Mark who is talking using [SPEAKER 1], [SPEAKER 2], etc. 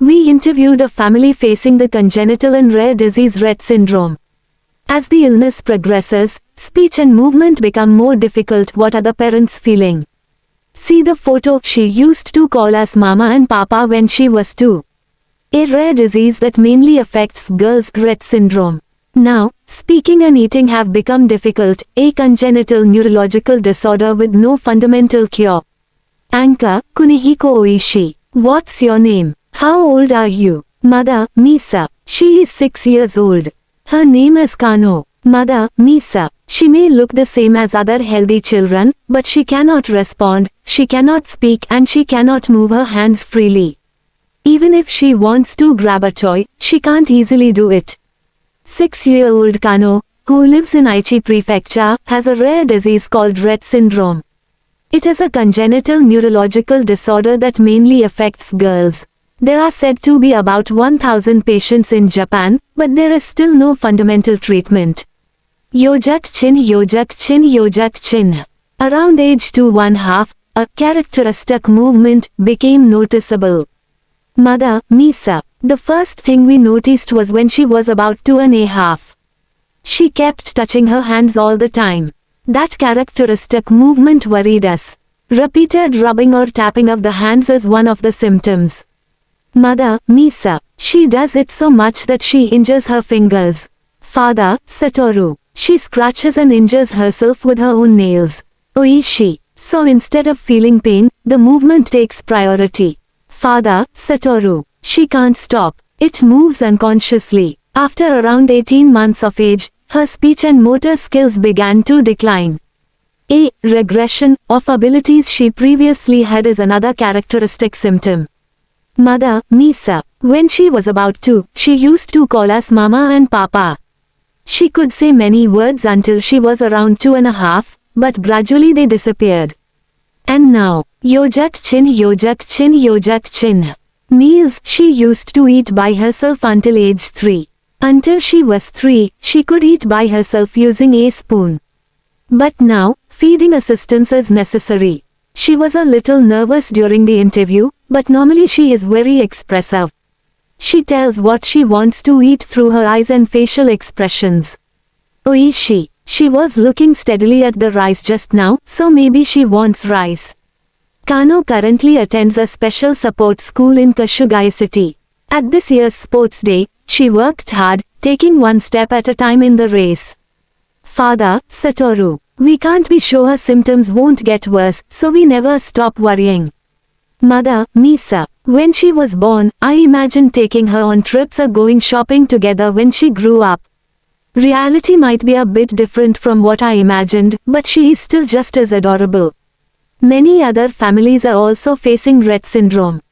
[SPEAKER 1] we interviewed a family facing the congenital and rare disease Rett syndrome. As the illness progresses, speech and movement become more difficult. What are the parents feeling? See the photo. She used to call us Mama and Papa when she was 2. A rare disease that mainly affects girls, Rett syndrome. Now, speaking and eating have become difficult, a congenital neurological disorder with no fundamental cure. Anchor, Kunihiko Oishi. What's your name? How old are you? Mother, Misa. She is 6 years old. Her name is Kano. Mother, Misa. She may look the same as other healthy children, but she cannot respond, she cannot speak and she cannot move her hands freely. Even if she wants to grab a toy, she can't easily do it. 6-year-old Kano, who lives in Aichi Prefecture, has a rare disease called Rett syndrome. It is a congenital neurological disorder that mainly affects girls. There are said to be about 1,000 patients in Japan, but there is still no fundamental treatment. Yojak chin, Yojak chin, Yojak chin. Around age 2.5, a characteristic movement became noticeable. Mother, Misa. The first thing we noticed was when she was about 2.5. She kept touching her hands all the time. That characteristic movement worried us. Repeated rubbing or tapping of the hands is one of the symptoms. Mother, Misa. She does it so much that she injures her fingers. Father, Satoru. She scratches and injures herself with her own nails. Oishi. So instead of feeling pain, the movement takes priority. Father, Satoru. She can't stop. It moves unconsciously. After around 18 months of age, her speech and motor skills began to decline. A regression of abilities she previously had is another characteristic symptom. Mother, Misa. When she was about 2, she used to call us Mama and Papa. She could say many words until she was around 2.5, but gradually they disappeared. And now, Yojak chin, Yojak chin, Yojak chin. Meals, she used to eat by herself until age 3. Until she was 3, she could eat by herself using a spoon. But now, feeding assistance is necessary. She was a little nervous during the interview, but normally she is very expressive. She tells what she wants to eat through her eyes and facial expressions. Oishi. She was looking steadily at the rice just now, so maybe she wants rice. Kano currently attends a special support school in Kashugai City. At this year's sports day, she worked hard, taking one step at a time in the race. Father, Satoru. We can't be sure her symptoms won't get worse, so we never stop worrying. Mother, Misa. When she was born, I imagined taking her on trips or going shopping together when she grew up. Reality might be a bit different from what I imagined, but she is still just as adorable. Many other families are also facing Rett syndrome.